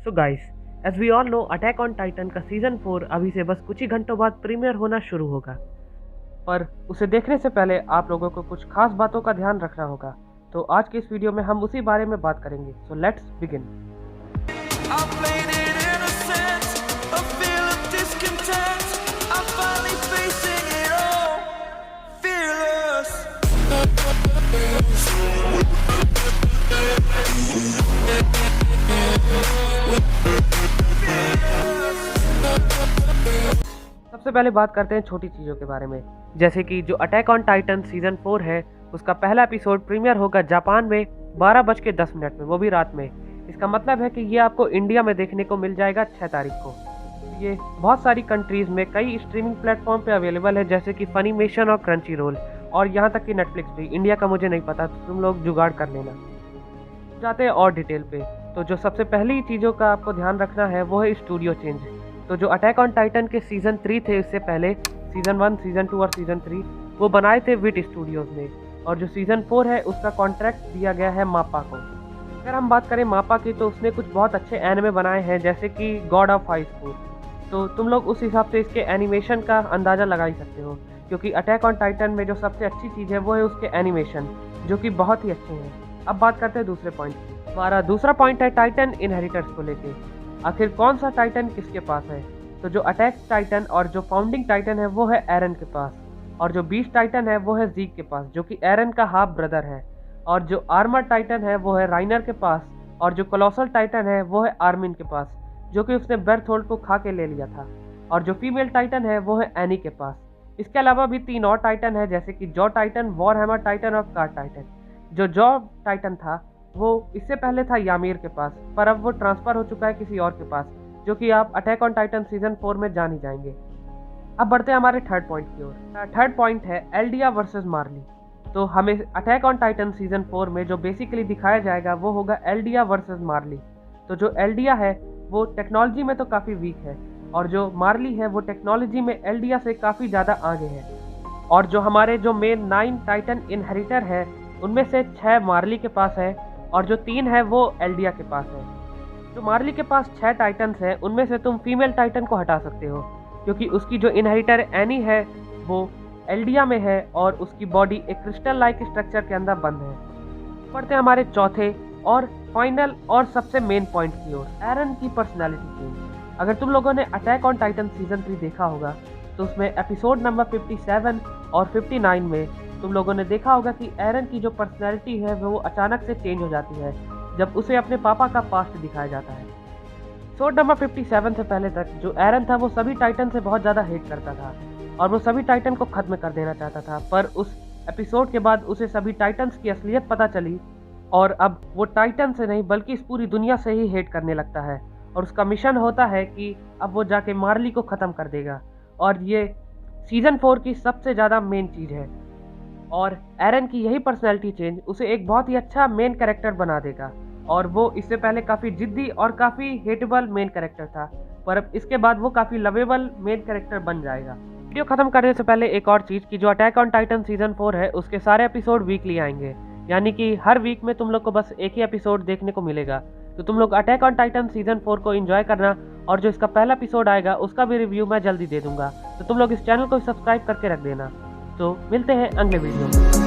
So guys, as we all know, attack on Titan का season 4 अभी से बस कुछ ही घंटों बाद प्रीमियर होना शुरू होगा। पर उसे देखने से पहले आप लोगों को कुछ खास बातों का ध्यान रखना होगा। तो आज के इस वीडियो में हम उसी बारे में बात करेंगे। So let's begin. सबसे पहले बात करते हैं छोटी चीज़ों के बारे में, जैसे कि जो अटैक ऑन टाइटन सीजन 4 है उसका पहला एपिसोड प्रीमियर होगा जापान में 12:10 में, वो भी रात में। इसका मतलब है कि ये आपको इंडिया में देखने को मिल जाएगा 6 तारीख को। ये बहुत सारी कंट्रीज़ में कई स्ट्रीमिंग प्लेटफॉर्म पे अवेलेबल है, जैसे कि फनीमेशन और क्रंची रोल, और यहाँ तक कि नेटफ्लिक्स भी। इंडिया का मुझे नहीं पता, तुम लोग जुगाड़ कर लेना। जाते हैं और डिटेल पे। तो जो सबसे पहली चीज़ों का आपको ध्यान रखना है वो है स्टूडियो चेंज। तो जो अटैक ऑन टाइटन के सीज़न 3 थे, इससे पहले सीज़न 1, सीज़न 2 और सीज़न 3 वो बनाए थे विट स्टूडियोज़ ने, और जो सीज़न 4 है उसका कॉन्ट्रैक्ट दिया गया है मापा को। अगर हम बात करें मापा की, तो उसने कुछ बहुत अच्छे एनिमे बनाए हैं, जैसे कि गॉड ऑफ हाई स्कूल। तो तुम लोग उस हिसाब से इसके एनिमेशन का अंदाज़ा लगा ही सकते हो, क्योंकि अटैक ऑन टाइटन में जो सबसे अच्छी चीज़ है वो है उसके एनिमेशन, जो कि बहुत ही अच्छे हैं। अब बात करते हैं दूसरे पॉइंट की। हमारा दूसरा पॉइंट है टाइटन इनहेरिटर्स को लेके। आखिर कौन सा टाइटन किसके पास है? तो जो अटैक टाइटन और जो फाउंडिंग टाइटन है वो है एरन के पास, और जो बीस्ट टाइटन है वो है ज़ीक के पास, जो कि एरन का हाफ ब्रदर है, और जो आर्मर टाइटन है वो है राइनर के पास, और जो कोलोसल टाइटन है वो है आर्मिन के पास, जो कि उसने बेर्थोल्ड को खा के ले लिया था, और जो फीमेल टाइटन है वो है एनी के पास। इसके अलावा भी 3 और टाइटन है, जैसे कि जॉ टाइटन, वॉरहैमर टाइटन और कार टाइटन। जो जॉ टाइटन था वो इससे पहले था यामीर के पास, पर अब वो ट्रांसफ़र हो चुका है किसी और के पास, जो कि आप अटैक ऑन टाइटन सीजन 4 में जान ही जाएंगे। अब बढ़ते हैं हमारे थर्ड पॉइंट की ओर। थर्ड पॉइंट है एल्डिया वर्सेस मार्ली। तो हमें अटैक ऑन टाइटन सीजन 4 में जो बेसिकली दिखाया जाएगा वो होगा एल्डिया वर्सेस मार्ली। तो जो एल्डिया है वो टेक्नोलॉजी में तो काफ़ी वीक है, और जो मार्ली है वो टेक्नोलॉजी में एल्डिया से काफ़ी ज़्यादा आगे है। और जो हमारे जो मेन 9 टाइटन इनहेरिटर है उनमें से 6 मार्ली के पास है, और जो 3 है वो एल्डिया के पास है। जो मार्ली के पास 6 टाइटन्स हैं उनमें से तुम फीमेल टाइटन को हटा सकते हो, क्योंकि उसकी जो इनहेरिटर एनी है वो एल्डिया में है, और उसकी बॉडी एक क्रिस्टल लाइक स्ट्रक्चर के अंदर बंद है। बढ़ते हैं हमारे चौथे और फाइनल और सबसे मेन पॉइंट की ओर, एरन की पर्सनैलिटी चेंज। अगर तुम लोगों ने अटैक ऑन टाइटन सीजन 3 देखा होगा तो उसमें एपिसोड नंबर 57 और 59 में तुम लोगों ने देखा होगा कि एरन की जो पर्सनैलिटी है वो अचानक से चेंज हो जाती है जब उसे अपने पापा का पास्ट दिखाया जाता है। एपिसोड नंबर 57 से पहले तक जो एरन था वो सभी टाइटन से बहुत ज़्यादा हेट करता था, और वो सभी टाइटन को ख़त्म कर देना चाहता था। पर उस एपिसोड के बाद उसे सभी टाइटन्स की असलियत पता चली, और अब वो टाइटन से नहीं बल्कि इस पूरी दुनिया से ही हेट करने लगता है, और उसका मिशन होता है कि अब वो जाके मार्ली को ख़त्म कर देगा। और ये सीज़न 4 की सबसे ज़्यादा मेन चीज़ है, और एरन की यही पर्सनैलिटी चेंज उसे एक बहुत ही अच्छा मेन कैरेक्टर बना देगा। और वो इससे पहले काफ़ी जिद्दी और काफ़ी हेटेबल मेन कैरेक्टर था, पर अब इसके बाद वो काफ़ी लवेबल मेन कैरेक्टर बन जाएगा। वीडियो ख़त्म करने से पहले एक और चीज़ की जो अटैक ऑन टाइटन सीजन 4 है उसके सारे एपिसोड वीकली आएंगे, यानी कि हर वीक में तुम लोग को बस एक ही एपिसोड देखने को मिलेगा। तो तुम लोग अटैक ऑन टाइटन सीजन 4 को एंजॉय करना, और जो इसका पहला एपिसोड आएगा उसका भी रिव्यू मैं जल्दी दे दूंगा। तो तुम लोग इस चैनल को सब्सक्राइब करके रख देना। तो मिलते हैं अगले वीडियो में।